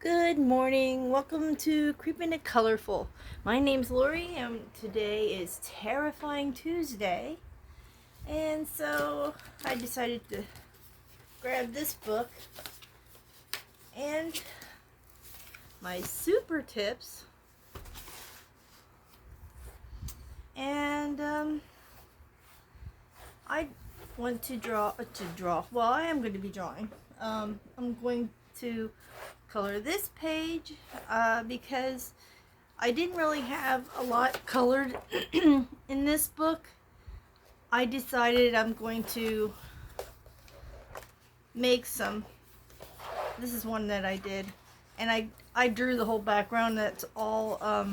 Good morning. Welcome to Creepin' and Colorful. My name's Lori, and today is Terrifying Tuesday. And so I decided to grab this book and my super tips. And I want to draw. Well, I am going to be drawing. I'm going to color this page because I didn't really have a lot colored in this book. I decided I'm going to make some. This is one that I did, and I drew the whole background. That's all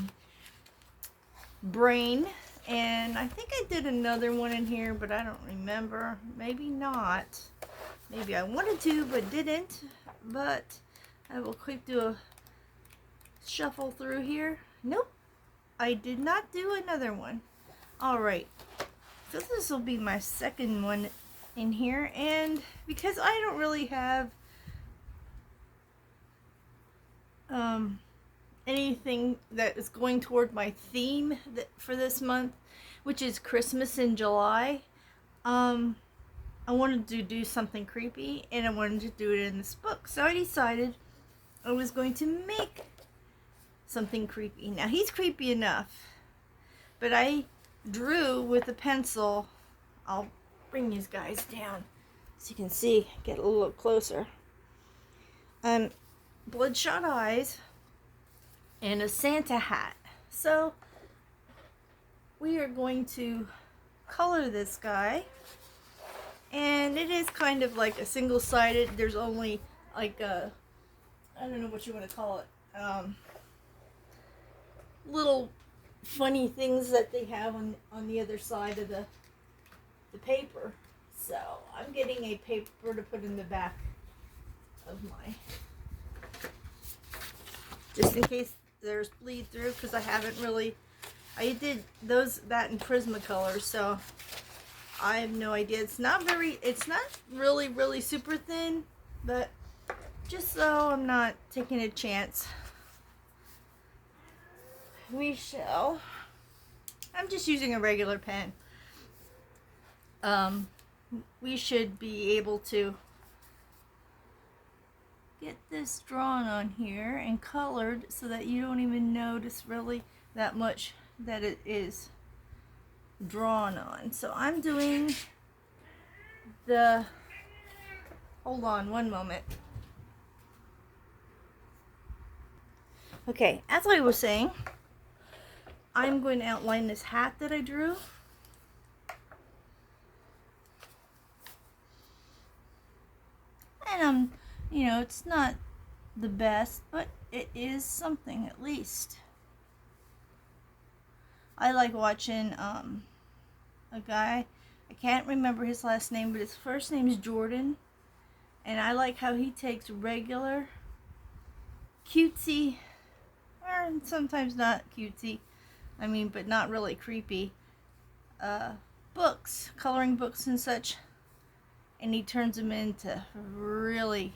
brain, and I think I did another one in here, but I don't remember. Maybe not. Maybe I wanted to but didn't. But I will quick do a shuffle through here. Nope, I did not do another one. Alright, so this will be my second one in here, and because I don't really have anything that is going toward my theme for this month, which is Christmas in July, I wanted to do something creepy, and I wanted to do it in this book, so I decided I was going to make something creepy. Now, he's creepy enough, but I drew with a pencil. I'll bring these guys down so you can see, get a little closer. Bloodshot eyes and a Santa hat. So we are going to color this guy, and it is kind of like a single-sided. There's only like a, I don't know what you want to call it, little funny things that they have on the other side of the paper. So I'm getting a paper to put in the back of my, just in case there's bleed through, because I haven't really, I did that in Prismacolor, so I have no idea. It's not really super thin, but just so I'm not taking a chance, we shall. I'm just using a regular pen. We should be able to get this drawn on here and colored so that you don't even notice really that much that it is drawn on. So I'm doing the, hold on one moment. Okay, as I was saying, I'm going to outline this hat that I drew. And you know, it's not the best, but it is something at least. I like watching a guy, I can't remember his last name, but his first name is Jordan, and I like how he takes regular cutesy, or sometimes not cutesy, I mean, but not really creepy, books, coloring books and such, and he turns them into really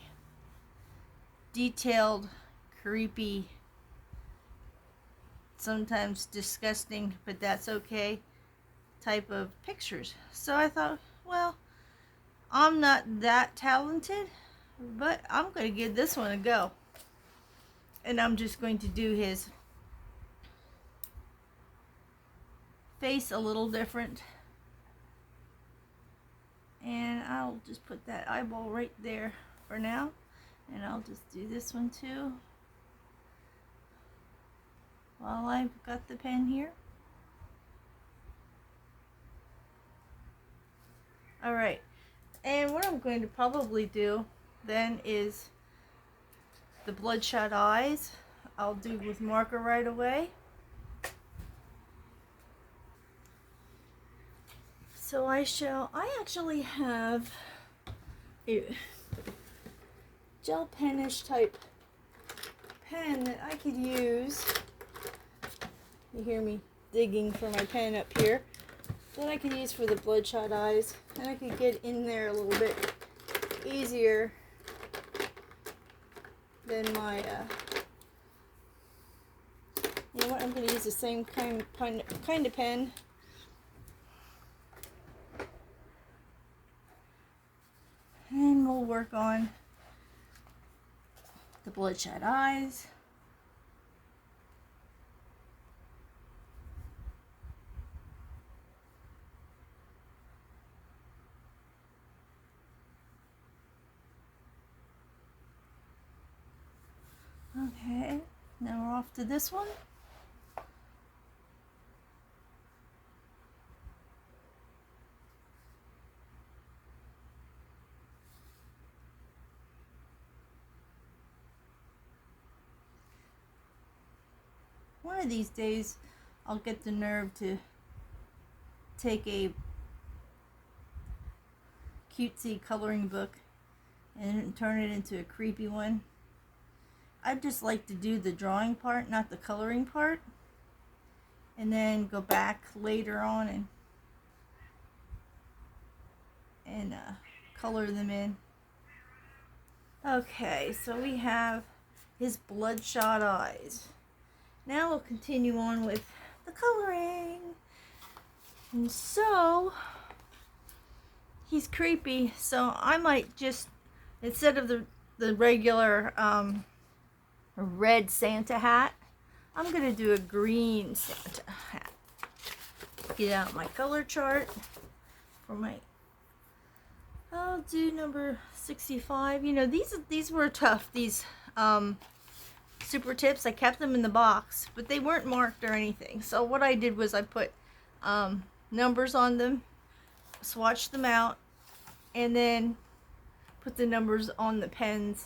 detailed, creepy, sometimes disgusting, but that's okay, type of pictures. So I thought, well, I'm not that talented, but I'm going to give this one a go. And I'm just going to do his face a little different. And I'll just put that eyeball right there for now. And I'll just do this one too, while I've got the pen here. Alright, and what I'm going to probably do then is the bloodshot eyes. I'll do with marker right away. So I actually have a gel penish type pen that I could use. You hear me digging for my pen up here. That I could use for the bloodshot eyes, and I could get in there a little bit easier than my, you know what, I'm going to use the same kind of pen. And we'll work on the bloodshot eyes. Okay, now we're off to this one. One of these days, I'll get the nerve to take a cutesy coloring book and turn it into a creepy one. I'd just like to do the drawing part, not the coloring part, and then go back later on and color them in. Okay, so we have his bloodshot eyes. Now we'll continue on with the coloring. And so, he's creepy, so I might just, instead of the regular red Santa hat, I'm going to do a green Santa hat. Get out my color chart for my, I'll do number 65. You know, these were tough, these super tips. I kept them in the box, but they weren't marked or anything. So what I did was I put numbers on them, swatched them out, and then put the numbers on the pens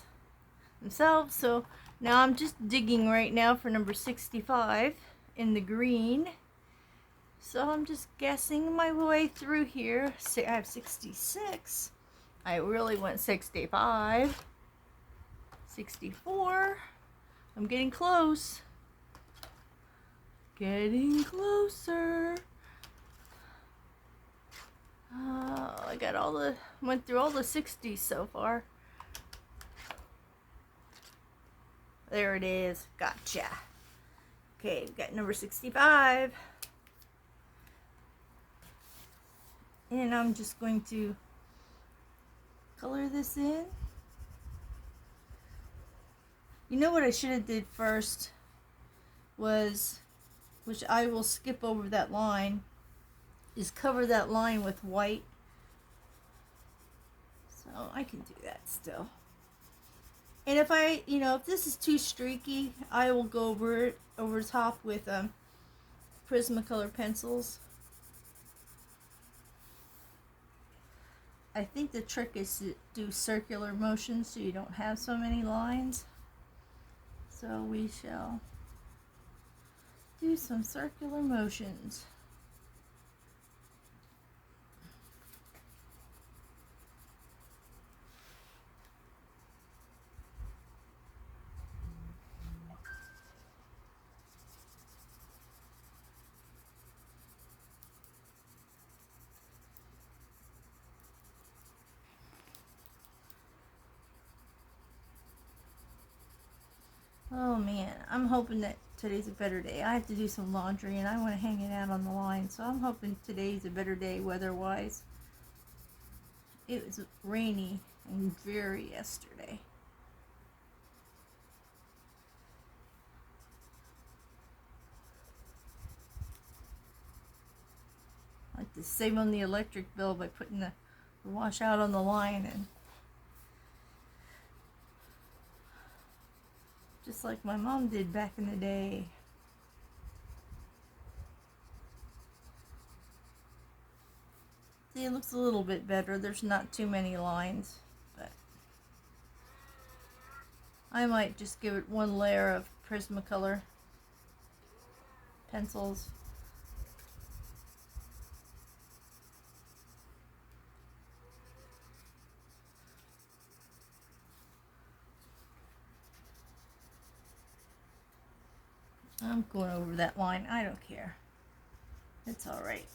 themselves. So now I'm just digging right now for number 65 in the green. So I'm just guessing my way through here. See, I have 66. I really want 65. 64. I'm getting close. Getting closer. I got went through all the 60s so far. There it is. Gotcha. Okay, we've got number 65. And I'm just going to color this in. You know what I should have did first was, which I will skip over that line, is cover that line with white. So I can do that still. And if if this is too streaky, I will go over top with Prismacolor pencils. I think the trick is to do circular motions so you don't have so many lines. So we shall do some circular motions. Oh man, I'm hoping that today's a better day. I have to do some laundry and I want to hang it out on the line, so I'm hoping today's a better day weather-wise. It was rainy and dreary yesterday. I like to save on the electric bill by putting the wash out on the line, and just like my mom did back in the day. See, it looks a little bit better. There's not too many lines, but I might just give it one layer of Prismacolor pencils. I'm going over that line. I don't care. It's all right.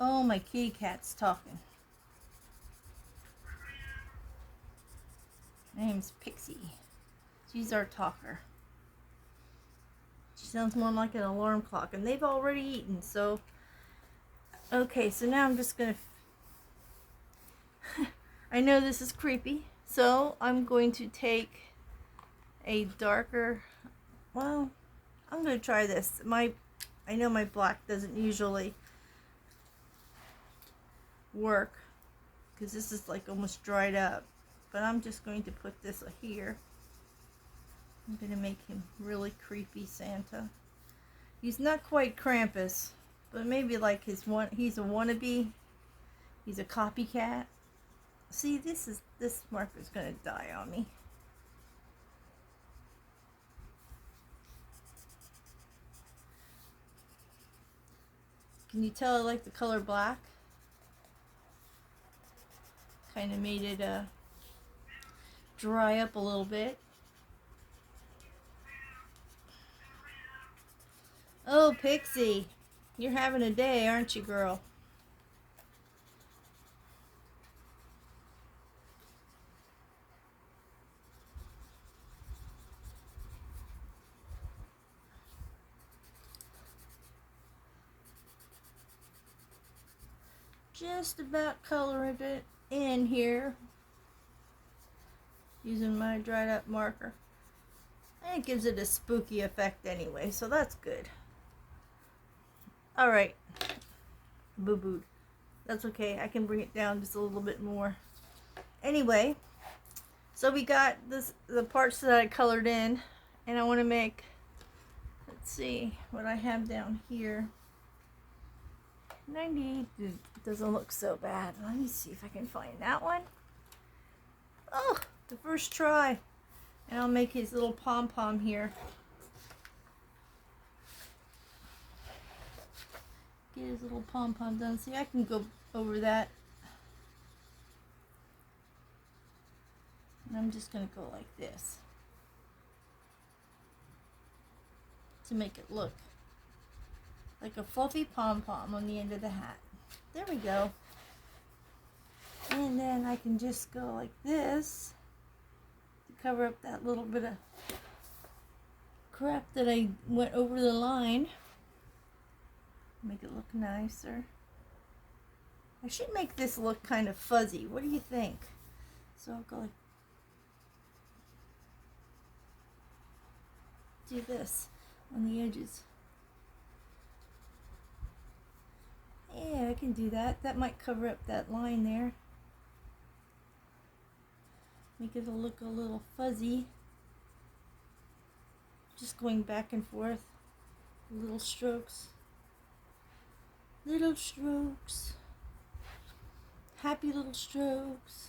Oh, my kitty cat's talking. Her name's Pixie. She's our talker. She sounds more like an alarm clock, and they've already eaten, so... Okay, so now I'm just gonna... I know this is creepy, so I'm going to take a darker... Well, I'm gonna try this. I know my black doesn't usually work, because this is like almost dried up. But I'm just going to put this here. I'm going to make him really creepy Santa. He's not quite Krampus, but maybe like he's a wannabe. He's a copycat. See, this marker's going to die on me. Can you tell I like the color black? Kind of made it dry up a little bit. Oh, Pixie, you're having a day, aren't you, girl? Just about coloring it in here using my dried up marker. And it gives it a spooky effect anyway, so that's good. Alright. Boo-booed. That's okay. I can bring it down just a little bit more. Anyway, so we got the parts that I colored in, and I want to make, let's see what I have down here. 98 doesn't look so bad. Let me see if I can find that one. Oh, the first try. And I'll make his little pom-pom here. Get his little pom-pom done. See, I can go over that. And I'm just going to go like this to make it look like a fluffy pom-pom on the end of the hat. There we go. And then I can just go like this to cover up that little bit of crap that I went over the line. Make it look nicer. I should make this look kind of fuzzy. What do you think? So I'll go like, do this on the edges. Yeah, I can do that. That might cover up that line there. Make it look a little fuzzy. Just going back and forth. Little strokes. Little strokes. Happy little strokes.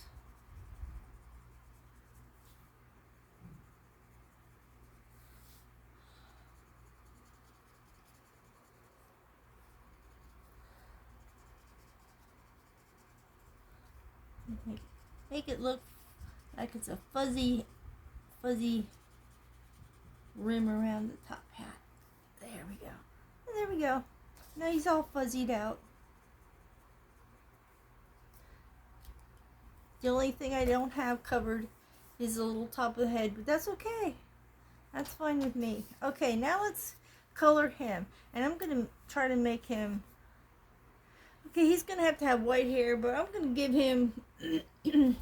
Make it look like it's a fuzzy rim around the top hat. There we go. And there we go. Now he's all fuzzied out. The only thing I don't have covered is the little top of the head, but that's okay. That's fine with me. Okay, now let's color him. And I'm going to try to make him... Okay, he's going to have white hair, but I'm going to give him... I'm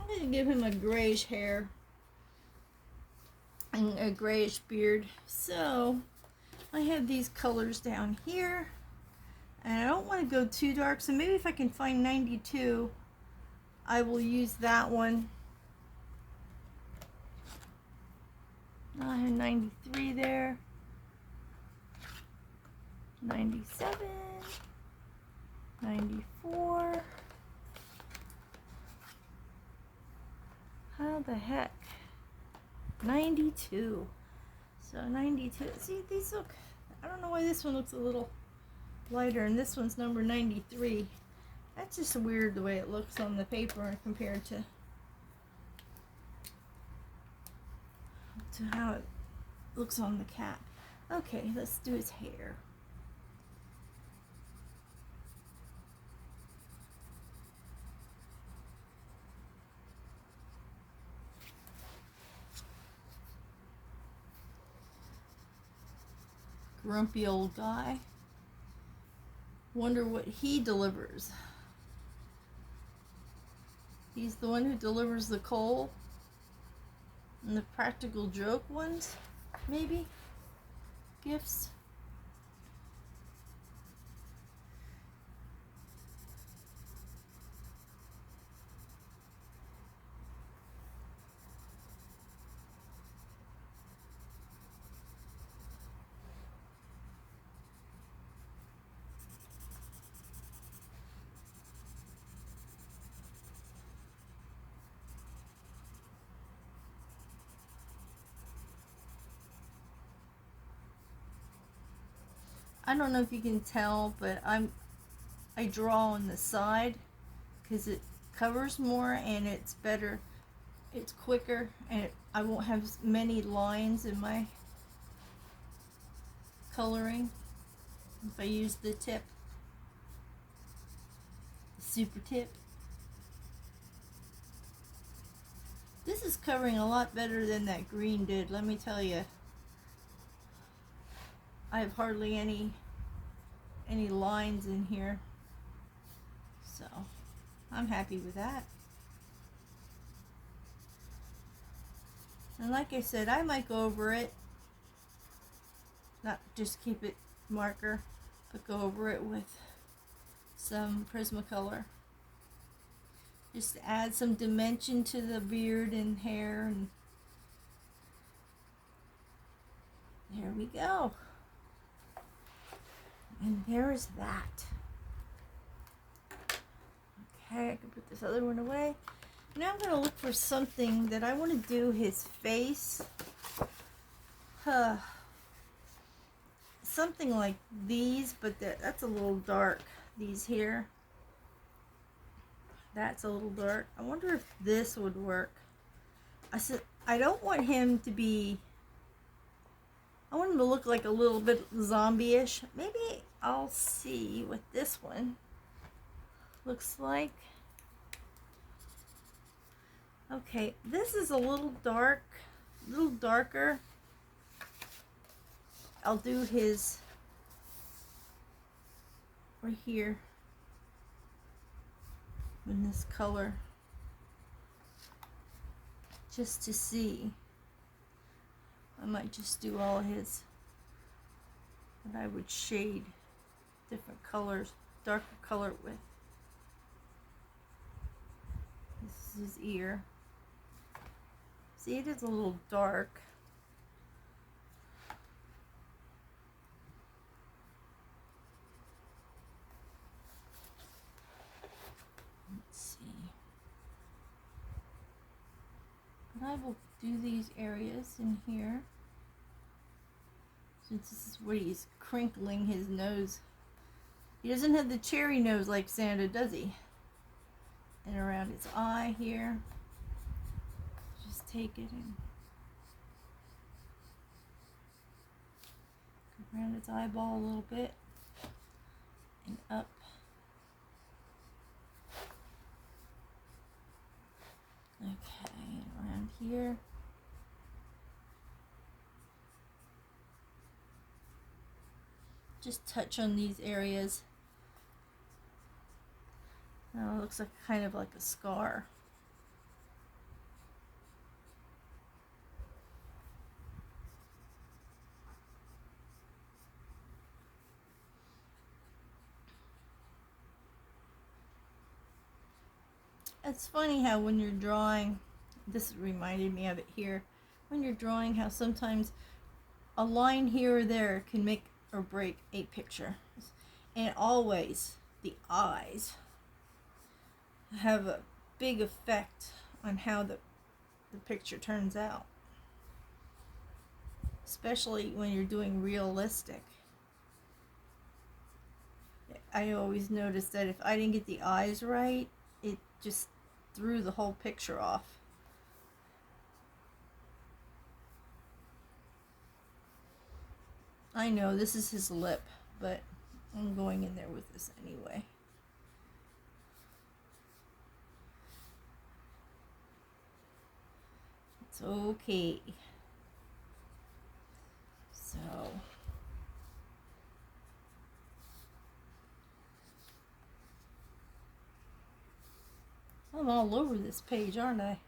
going to give him a grayish hair. And a grayish beard. So, I have these colors down here. And I don't want to go too dark, so maybe if I can find 92, I will use that one. I have 93 there. 97. 94. How the heck? 92. So 92. See, these look, I don't know why this one looks a little lighter and this one's number 93. That's just weird the way it looks on the paper compared to how it looks on the cap. Okay, let's do his hair. grumpy old guy. Wonder what he delivers. He's the one who delivers the coal and the practical joke ones, maybe? Gifts? I don't know if you can tell, but I draw on the side because it covers more and it's better. It's quicker and I won't have as many lines in my coloring if I use the tip, the super tip. This is covering a lot better than that green did, let me tell you. I have hardly any lines in here, so I'm happy with that. And like I said, I might go over it, not just keep it marker, but go over it with some Prismacolor, just to add some dimension to the beard and hair. And there we go. And there's that. Okay, I can put this other one away. Now I'm going to look for something that I want to do his face. Something like these, but that's a little dark. These here. That's a little dark. I wonder if this would work. I don't want him to be... I want him to look like a little bit zombie-ish. Maybe I'll see what this one looks like. Okay, this is a little dark, a little darker. I'll do his right here in this color just to see. I might just do all his, but I would shade different colors, darker color with. This is his ear. See, it is a little dark. Let's see. But I will do these areas in here. Since this is what he's crinkling his nose. He doesn't have the cherry nose like Santa, does he? And around his eye here. Just take it and go around his eyeball a little bit. And up. Okay, around here. Just touch on these areas. Now it looks like kind of like a scar. It's funny how when you're drawing, this reminded me of it here, when you're drawing how sometimes a line here or there can make or break a picture. And always the eyes have a big effect on how the picture turns out. Especially when you're doing realistic. I always noticed that if I didn't get the eyes right, it just threw the whole picture off. I know this is his lip, but I'm going in there with this anyway. It's okay. So I'm all over this page, aren't I?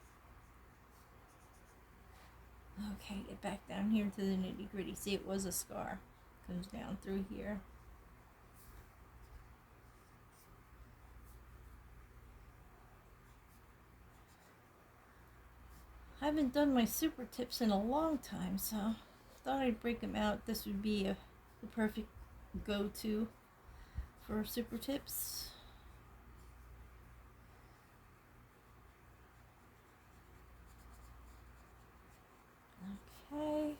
Okay, get back down here to the nitty gritty. See, it was a scar. Comes down through here. I haven't done my super tips in a long time, so thought I'd break them out. This would be the perfect go-to for super tips. Okay.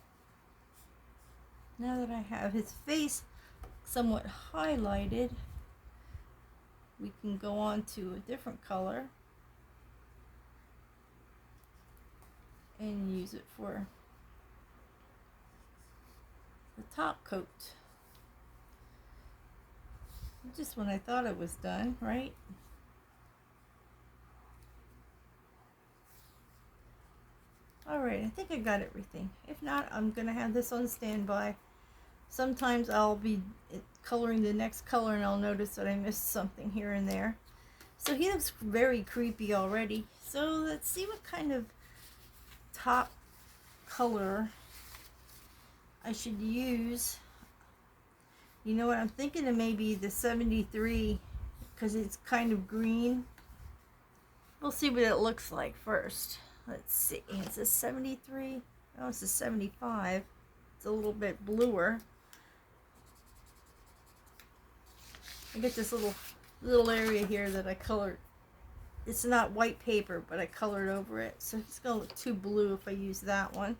Now that I have his face somewhat highlighted, we can go on to a different color and use it for the top coat. Just when I thought it was done, right? Alright, I think I got everything. If not, I'm gonna have this on standby. Sometimes I'll be coloring the next color and I'll notice that I missed something here and there. So he looks very creepy already. So let's see what kind of top color I should use. You know what, I'm thinking of maybe the 73 because it's kind of green. We'll see what it looks like first. Let's see, it's a 73. Oh, it's a 75. It's a little bit bluer. I get this little area here that I colored. It's not white paper, but I colored over it, so it's gonna look too blue if I use that one.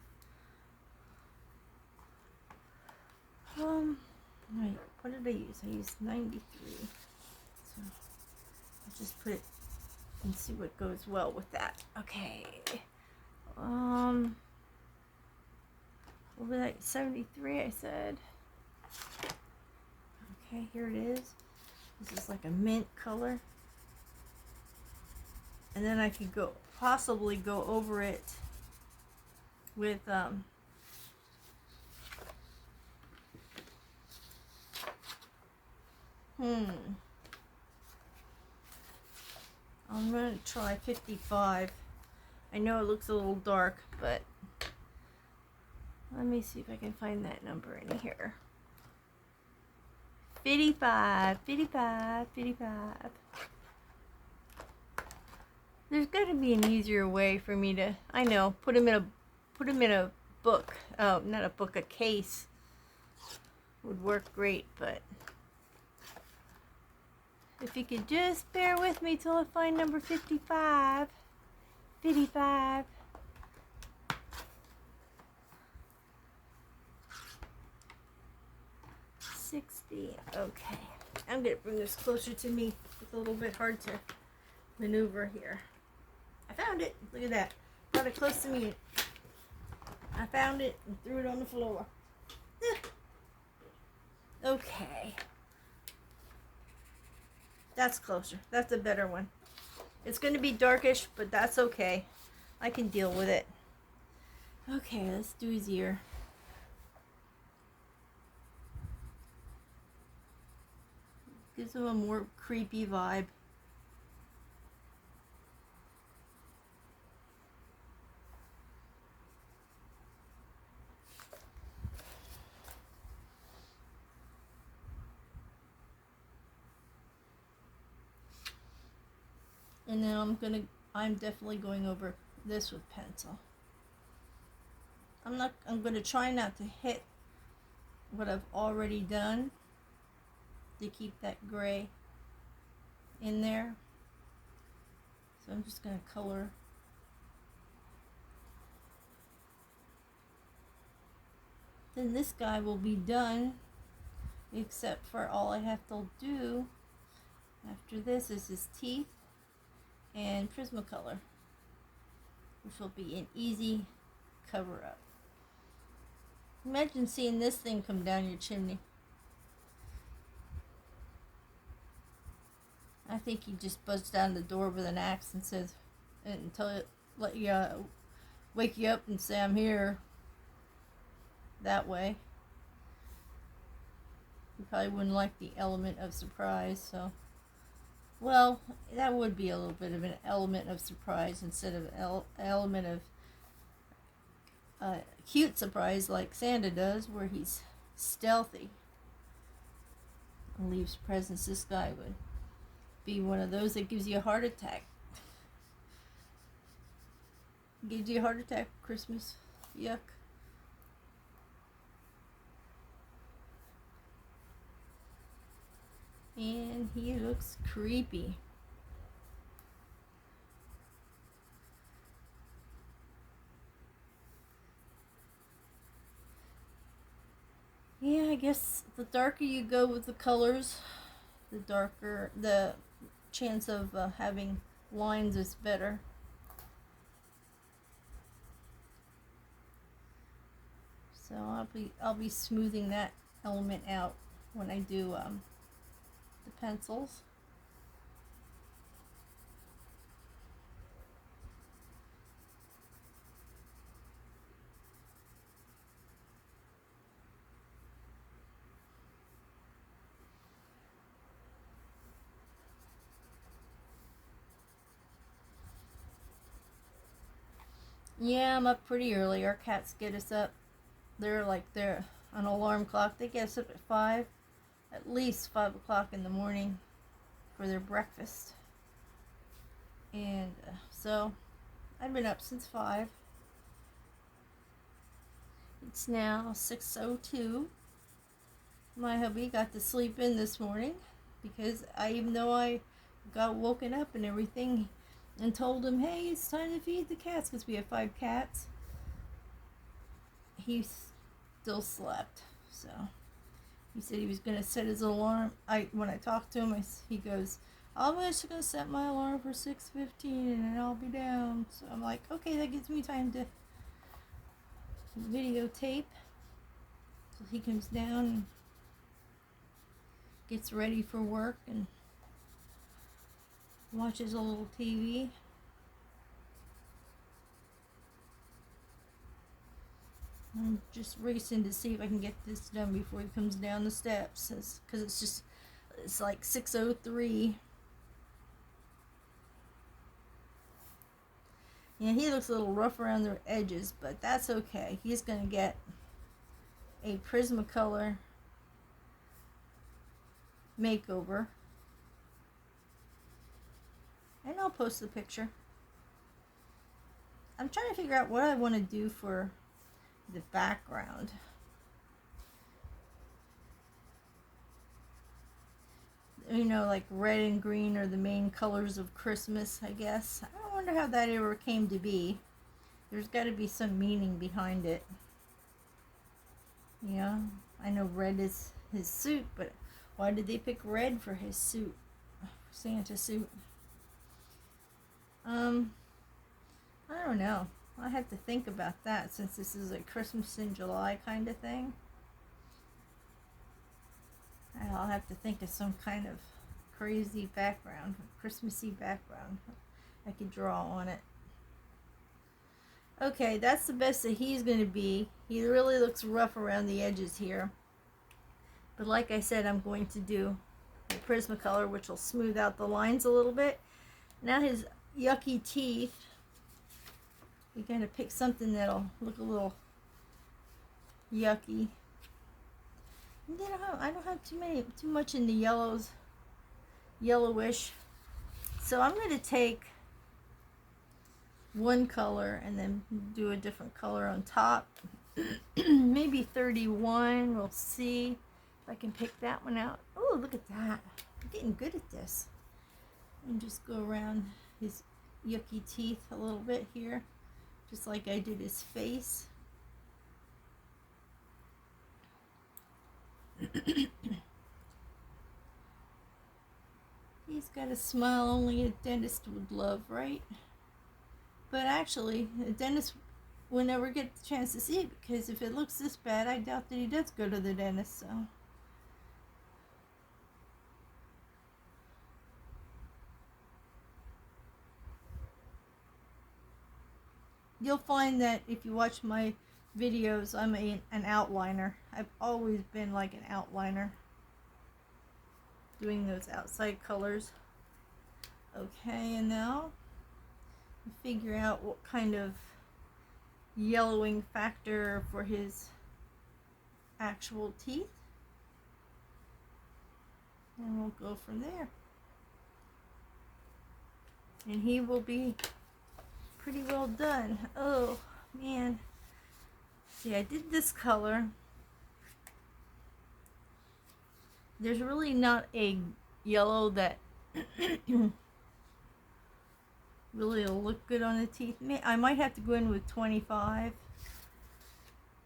Right, what did I use? I used 93. So I'll just put it and see what goes well with that. Okay. What was that? 73, I said. Okay, here it is. This is like a mint color. And then I could possibly go over it with I'm going to try 55. I know it looks a little dark, but let me see if I can find that number in here. 55, 55, 55. There's got to be an easier way for me to, I know, put them in a book. Oh, not a book, a case would work great, but if you could just bear with me till I find number 55. 55. Okay, I'm gonna bring this closer to me. It's a little bit hard to maneuver here. I found it. Look at that. Brought it close to me. I found it and threw it on the floor. Okay. That's closer. That's a better one. It's going to be darkish, but that's okay. I can deal with it. Okay, let's do his ear. Gives him a more creepy vibe. And then I'm definitely going over this with pencil. I'm going to try not to hit what I've already done to keep that gray in there. So I'm just going to color. Then this guy will be done, except for all I have to do after this is his teeth and Prismacolor, which will be an easy cover up. Imagine seeing this thing come down your chimney. I think he just buzzed down the door with an axe and says, let you wake you up and say I'm here. That way. You probably wouldn't like the element of surprise, so Well, that would be a little bit of an element of surprise instead of element of cute surprise like Santa does, where he's stealthy and leaves presents. This guy would be one of those that gives you a heart attack. Gives you a heart attack for Christmas. Yuck. And he looks creepy. Yeah, I guess the darker you go with the colors, the darker the chance of having lines is better. So I'll be smoothing that element out when I do the pencils. Yeah, I'm up pretty early. Our cats get us up. They're an alarm clock. They get us up at 5, at least 5 o'clock in the morning for their breakfast. And so I've been up since 5. It's now 6:02. My hubby got to sleep in this morning because even though I got woken up and everything and told him, hey, it's time to feed the cats because we have 5 cats, he still slept. So he said he was going to set his alarm. When I talked to him, he goes, I'm just going to set my alarm for 6:15 and then I'll be down. So I'm like, okay, that gives me time to videotape. So he comes down and gets ready for work and watches a little TV. I'm just racing to see if I can get this done before he comes down the steps, because it's like 6:03. Yeah, he looks a little rough around the edges, but that's okay. He's going to get a Prismacolor makeover. And I'll post the picture. I'm trying to figure out what I want to do for the background. You know, like red and green are the main colors of Christmas, I guess. I wonder how that ever came to be. There's got to be some meaning behind it. Yeah, I know red is his suit, but why did they pick red for his suit? Santa suit. I don't know. I have to think about that since this is a Christmas in July kind of thing. I'll have to think of some kind of crazy background, Christmassy background I could draw on it. Okay, that's the best that he's going to be. He really looks rough around the edges here. But like I said, I'm going to do the Prismacolor, which will smooth out the lines a little bit. Now his yucky teeth, we got to pick something that'll look a little yucky. And then I don't have too much in the yellowish. So I'm going to take one color and then do a different color on top. Maybe 31. We'll see if I can pick that one out. Oh, look at that. I'm getting good at this. And just go around his yucky teeth a little bit here, just like I did his face. He's got a smile only a dentist would love, right? But actually, a dentist will never get the chance to see it, because if it looks this bad, I doubt that he does go to the dentist. So you'll find that if you watch my videos, I'm an outliner. I've always been like an outliner, doing those outside colors. Okay, and now figure out what kind of yellowing factor for his actual teeth, and we'll go from there. And he will be pretty well done. Oh man, see, I did this color. There's really not a yellow that really will look good on the teeth. I might have to go in with 25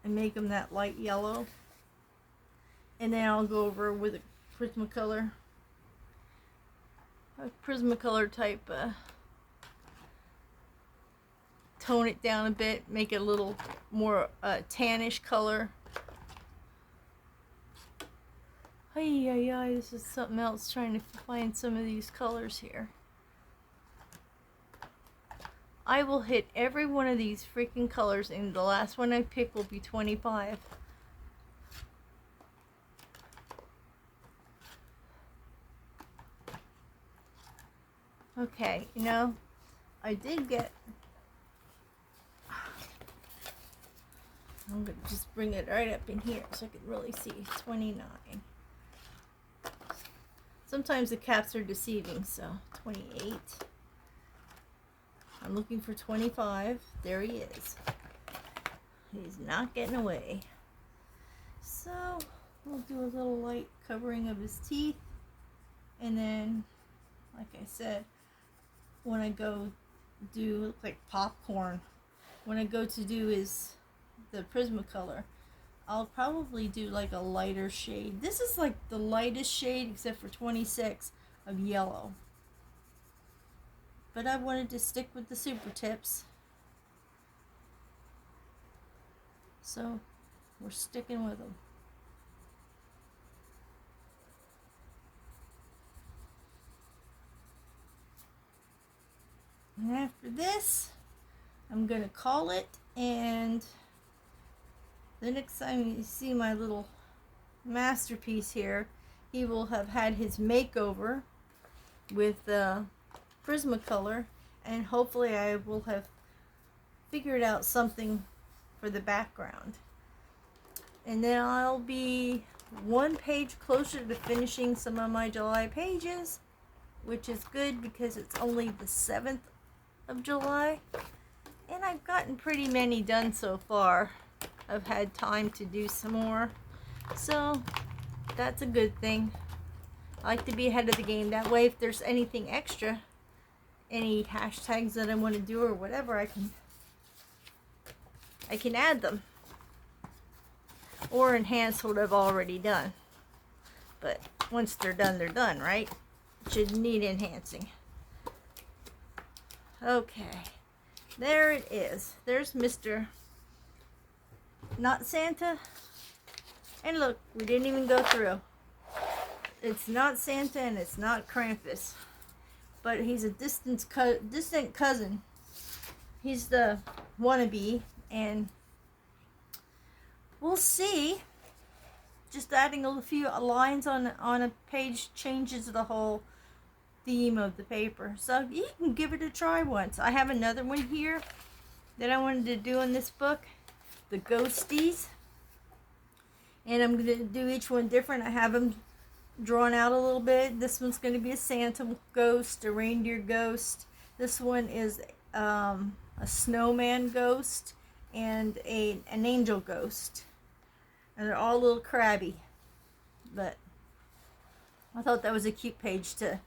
and make them that light yellow, and then I'll go over with a Prismacolor type, tone it down a bit, make it a little more tannish color. This is something else, trying to find some of these colors here. I will hit every one of these freaking colors, and the last one I pick will be 25. Okay, you know, I did get... I'm going to just bring it right up in here so I can really see. 29. Sometimes the caps are deceiving, so 28. I'm looking for 25. There he is. He's not getting away. So we'll do a little light covering of his teeth, and then, like I said, when I go do, look like popcorn, when I go to do the Prismacolor, I'll probably do like a lighter shade. This is like the lightest shade except for 26 of yellow. But I wanted to stick with the super tips, so we're sticking with them. And after this, I'm gonna call it, and the next time you see my little masterpiece here, he will have had his makeover with Prismacolor, and hopefully I will have figured out something for the background. And then I'll be one page closer to finishing some of my July pages, which is good because it's only the 7th of July, and I've gotten pretty many done so far. I've had time to do some more, so that's a good thing. I like to be ahead of the game. That way, if there's anything extra, any hashtags that I want to do or whatever, I can add them or enhance what I've already done. But once they're done, right? Shouldn't need enhancing. Okay, there it is. There's Mr. Not Santa. And look, we didn't even go through. It's not Santa and it's not Krampus, but he's a distant cousin. He's the wannabe, and we'll see. Just adding a few lines on a page changes the whole theme of the paper. So you can give it a try once. I have another one here that I wanted to do in this book, the Ghosties, and I'm going to do each one different. I have them drawn out a little bit. This one's going to be a Santa ghost, a reindeer ghost. This one is a snowman ghost, and an angel ghost. And they're all a little crabby, but I thought that was a cute page to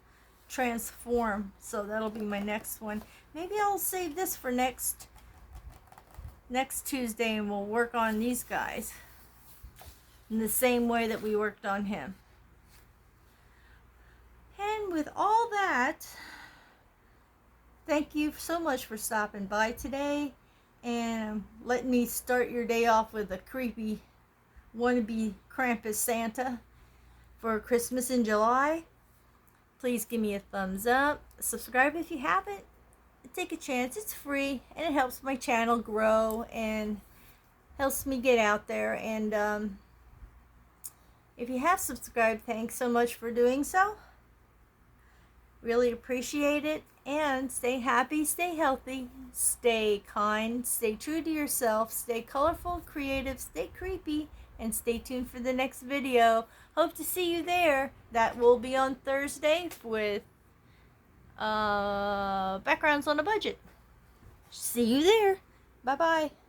transform, so that'll be my next one. Maybe I'll save this for next Tuesday, and we'll work on these guys in the same way that we worked on him. And with all that, thank you so much for stopping by today and letting me start your day off with a creepy wannabe Krampus Santa for Christmas in July. Please give me a thumbs up. Subscribe if you haven't. Take a chance. It's free, and it helps my channel grow and helps me get out there. And if you have subscribed, thanks so much for doing so. Really appreciate it. And stay happy, stay healthy, stay kind, stay true to yourself, stay colorful, creative, stay creepy, and stay tuned for the next video. Hope to see you there. That will be on Thursday with backgrounds on a budget. See you there. Bye bye.